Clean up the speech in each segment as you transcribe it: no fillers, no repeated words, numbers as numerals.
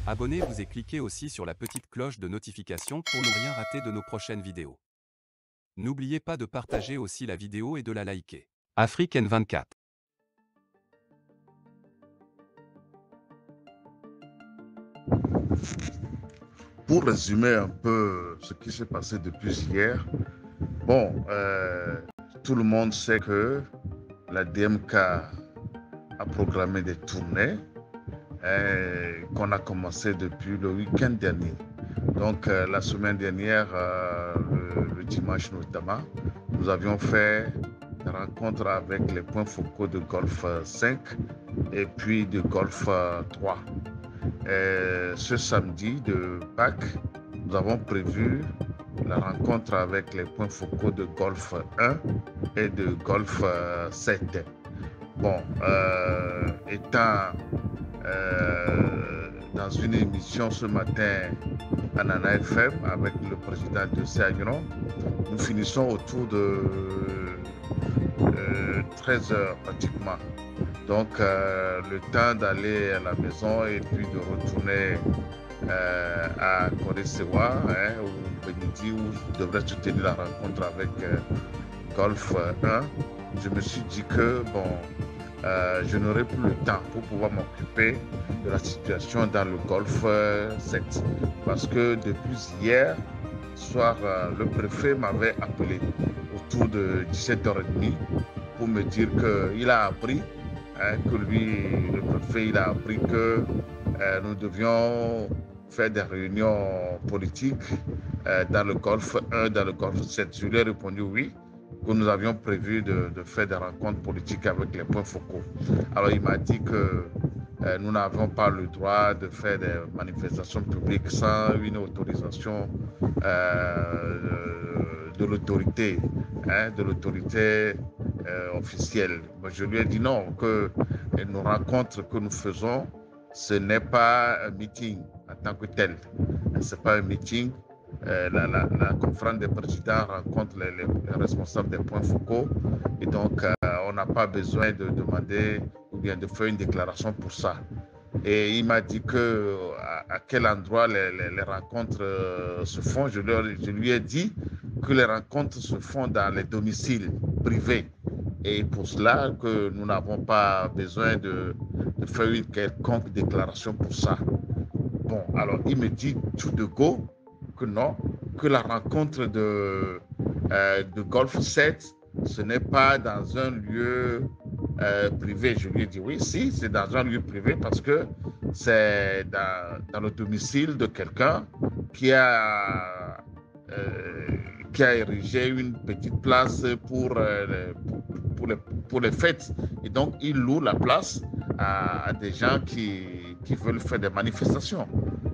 Abonnez-vous et cliquez aussi sur la petite cloche de notification pour ne rien rater de nos prochaines vidéos. N'oubliez pas de partager aussi la vidéo et de la liker. Afrique N24. Pour résumer un peu ce qui s'est passé depuis hier, bon, tout le monde sait que la DMK a programmé des tournées qu'on a commencé depuis le week-end dernier. Donc la semaine dernière, le dimanche notamment, nous avions fait des rencontres avec les points focaux de Golfe 5 et puis de Golfe 3. Ce samedi de Pâques, nous avons prévu la rencontre avec les points focaux de Golfe 1 et de Golfe 7. Bon, étant dans une émission ce matin à Nana FM avec le président de Sagnon, nous finissons autour de 13 heures pratiquement. Donc, le temps d'aller à la maison et puis de retourner à Koresewa, au Benidi, où je devrais soutenir la rencontre avec Golfe 1, je me suis dit que, bon, je n'aurai plus le temps pour pouvoir m'occuper de la situation dans le Golfe 7. Parce que depuis hier soir, le préfet m'avait appelé autour de 17h30 pour me dire qu'il a appris que lui, le préfet, il a appris que nous devions faire des réunions politiques dans le Golfe 1, dans le Golfe 7. Je lui ai répondu oui, que nous avions prévu de faire des rencontres politiques avec les points focaux. Alors il m'a dit que nous n'avons pas le droit de faire des manifestations publiques sans une autorisation de l'autorité, officielle. Je lui ai dit non, que nos rencontres que nous faisons, ce n'est pas un meeting en tant que tel. Ce n'est pas un meeting. La conférence des présidents rencontre les responsables des points focaux et donc on n'a pas besoin de demander ou bien de faire une déclaration pour ça. Et il m'a dit à quel endroit les rencontres se font. Je lui ai dit que les rencontres se font dans les domiciles privés. Et pour cela, que nous n'avons pas besoin de faire une quelconque déclaration pour ça. Bon, alors il me dit tout de go que non, que la rencontre de Golfe 7, ce n'est pas dans un lieu privé. Je lui ai dit oui, si, c'est dans un lieu privé parce que c'est dans le domicile de quelqu'un qui a érigé une petite place pour les fêtes. Et donc, il loue la place à des gens qui veulent faire des manifestations.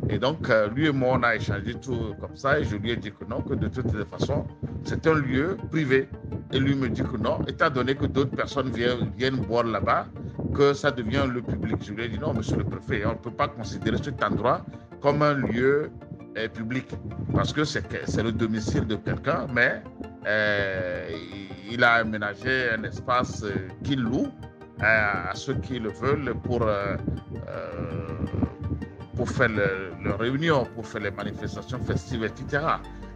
Et donc, lui et moi, on a échangé tout comme ça et je lui ai dit que non, que de toute façon, c'est un lieu privé. Et lui me dit que non, étant donné que d'autres personnes viennent boire là-bas, que ça devient un lieu public. Je lui ai dit non, monsieur le préfet, on ne peut pas considérer cet endroit comme un lieu public parce que c'est le domicile de quelqu'un, mais il a aménagé un espace qu'il loue à ceux qui le veulent pour faire les réunions, pour faire les manifestations festives, etc.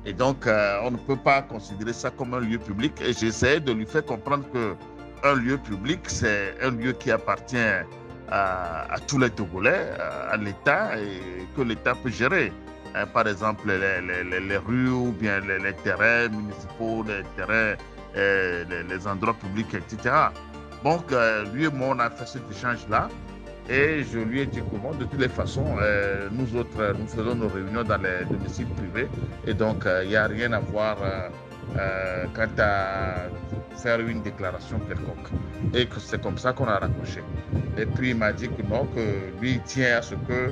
Et donc, on ne peut pas considérer ça comme un lieu public. Et j'essaie de lui faire comprendre qu'un lieu public, c'est un lieu qui appartient à tous les Togolais, à l'État, et que l'État peut gérer. Par exemple, les rues ou bien les terrains municipaux, les terrains, les endroits publics, etc. Donc, lui et moi, on a fait cet échange-là. Et je lui ai dit comment, de toutes les façons, nous autres, nous faisons nos réunions dans les domiciles privés. Et donc, il n'y a rien à voir quant à faire une déclaration quelconque. Et que c'est comme ça qu'on a raccroché. Et puis, il m'a dit que non, que lui, il tient à ce que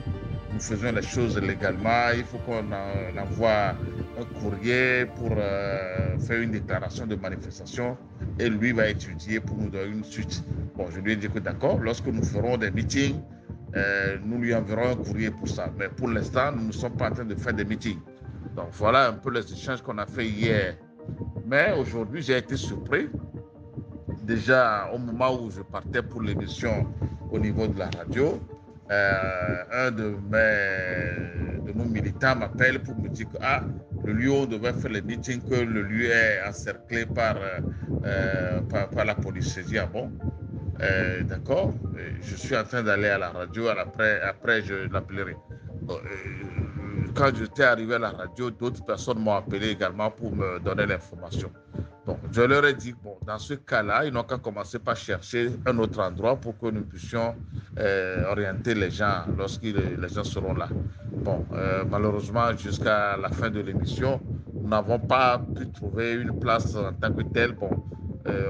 nous faisions les choses légalement. Il faut qu'on envoie un courrier pour faire une déclaration de manifestation. Et lui va étudier pour nous donner une suite. Bon, je lui ai dit que d'accord, lorsque nous ferons des meetings, nous lui enverrons un courrier pour ça. Mais pour l'instant, nous ne sommes pas en train de faire des meetings. Donc voilà un peu les échanges qu'on a fait hier. Mais aujourd'hui, j'ai été surpris. Déjà, au moment où je partais pour l'émission au niveau de la radio, de nos militants m'appelle pour me dire que le lieu où on devait faire les meetings, que le lieu est encerclé par la police. J'ai dit, ah bon, d'accord, je suis en train d'aller à la radio, après je l'appellerai. Quand j'étais arrivé à la radio, d'autres personnes m'ont appelé également pour me donner l'information. Bon, je leur ai dit, bon, dans ce cas-là, ils n'ont qu'à commencer par chercher un autre endroit pour que nous puissions orienter les gens lorsque les gens seront là. Bon, malheureusement, jusqu'à la fin de l'émission, nous n'avons pas pu trouver une place en tant que telle. Bon,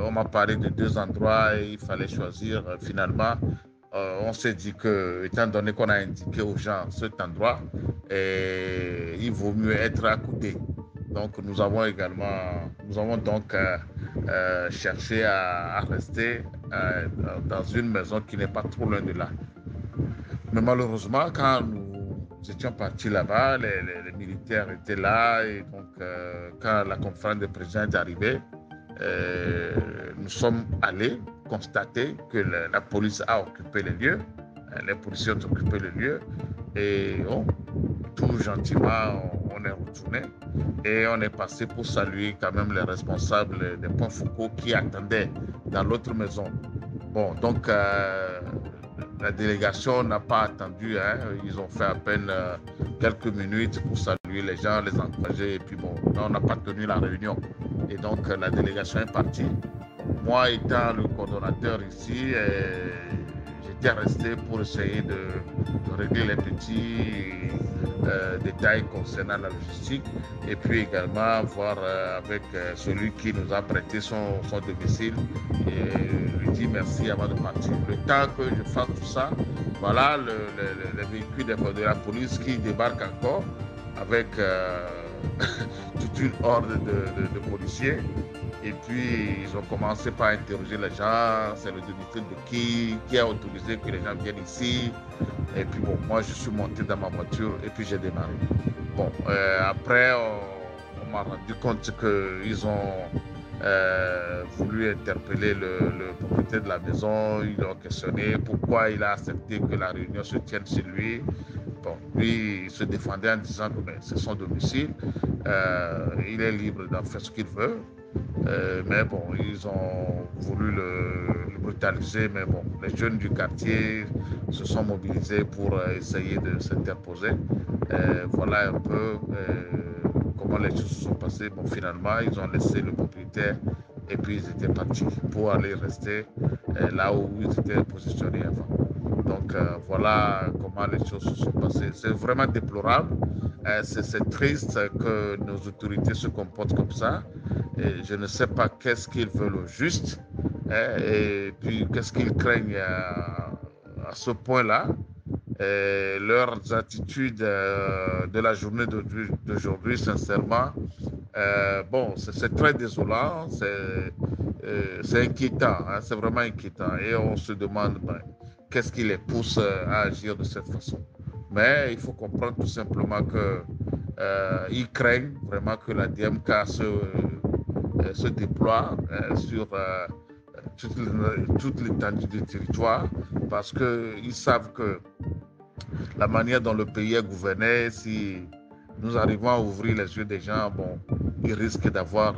on m'a parlé de deux endroits et il fallait choisir. Finalement, on s'est dit que, étant donné qu'on a indiqué aux gens cet endroit, il vaut mieux être à côté. Donc, nous avons donc cherché à rester dans une maison qui n'est pas trop loin de là. Mais malheureusement, quand nous étions partis là-bas, les militaires étaient là et donc quand la conférence de président est arrivée, nous sommes allés constater que la police a occupé les lieux, les policiers ont occupé les lieux et tout gentiment, on est retourné et on est passé pour saluer quand même les responsables des points focaux qui attendaient dans l'autre maison. Bon, donc la délégation n'a pas attendu, hein. Ils ont fait à peine quelques minutes pour saluer les gens, les encourager et puis bon, là, on n'a pas tenu la réunion. Et donc la délégation est partie. Moi étant le coordonnateur ici, j'étais resté pour essayer de régler les petits détails concernant la logistique et puis également voir avec celui qui nous a prêté son domicile et lui dire merci avant de partir. Le temps que je fasse tout ça, voilà les véhicules de la police qui débarquent encore avec toute une horde de policiers. Et puis, ils ont commencé par interroger les gens, c'est le domicile de qui a autorisé que les gens viennent ici. Et puis, bon, moi, je suis monté dans ma voiture et puis j'ai démarré. Bon, après, on m'a rendu compte qu'ils ont voulu interpeller le propriétaire de la maison. Ils l'ont questionné pourquoi il a accepté que la réunion se tienne chez lui. Bon, lui, il se défendait en disant que c'est son domicile. Il est libre d'en faire ce qu'il veut. Mais bon, ils ont voulu le brutaliser, mais bon, les jeunes du quartier se sont mobilisés pour essayer de s'interposer. Voilà un peu comment les choses se sont passées. Bon, finalement, ils ont laissé le propriétaire et puis ils étaient partis pour aller rester là où ils étaient positionnés avant. Donc voilà comment les choses se sont passées. C'est vraiment déplorable. C'est triste que nos autorités se comportent comme ça. Et je ne sais pas qu'est-ce qu'ils veulent au juste et puis qu'est-ce qu'ils craignent à ce point-là. Leurs attitudes de la journée d'aujourd'hui, sincèrement, bon, c'est très désolant, c'est inquiétant, hein, c'est vraiment inquiétant. Et on se demande qu'est-ce qui les pousse à agir de cette façon. Mais il faut comprendre tout simplement qu'ils craignent vraiment que la DMK se déploie sur toute l'étendue du territoire parce qu'ils savent que la manière dont le pays est gouverné, si nous arrivons à ouvrir les yeux des gens, bon, ils risquent d'avoir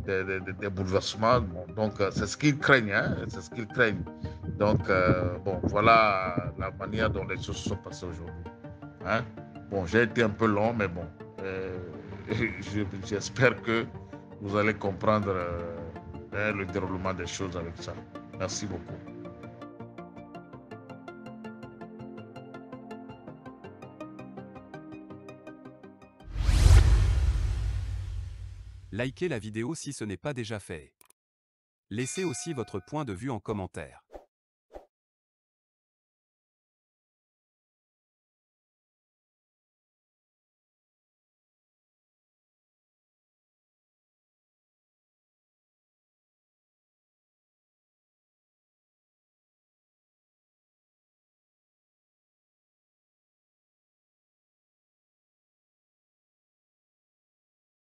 des bouleversements. Bon, donc, c'est ce qu'ils craignent, hein, c'est ce qu'ils craignent. Donc, bon, voilà la manière dont les choses se sont passées aujourd'hui. Hein. Bon, j'ai été un peu long, mais bon, j'espère que vous allez comprendre le déroulement des choses avec ça. Merci beaucoup. Likez la vidéo si ce n'est pas déjà fait. Laissez aussi votre point de vue en commentaire.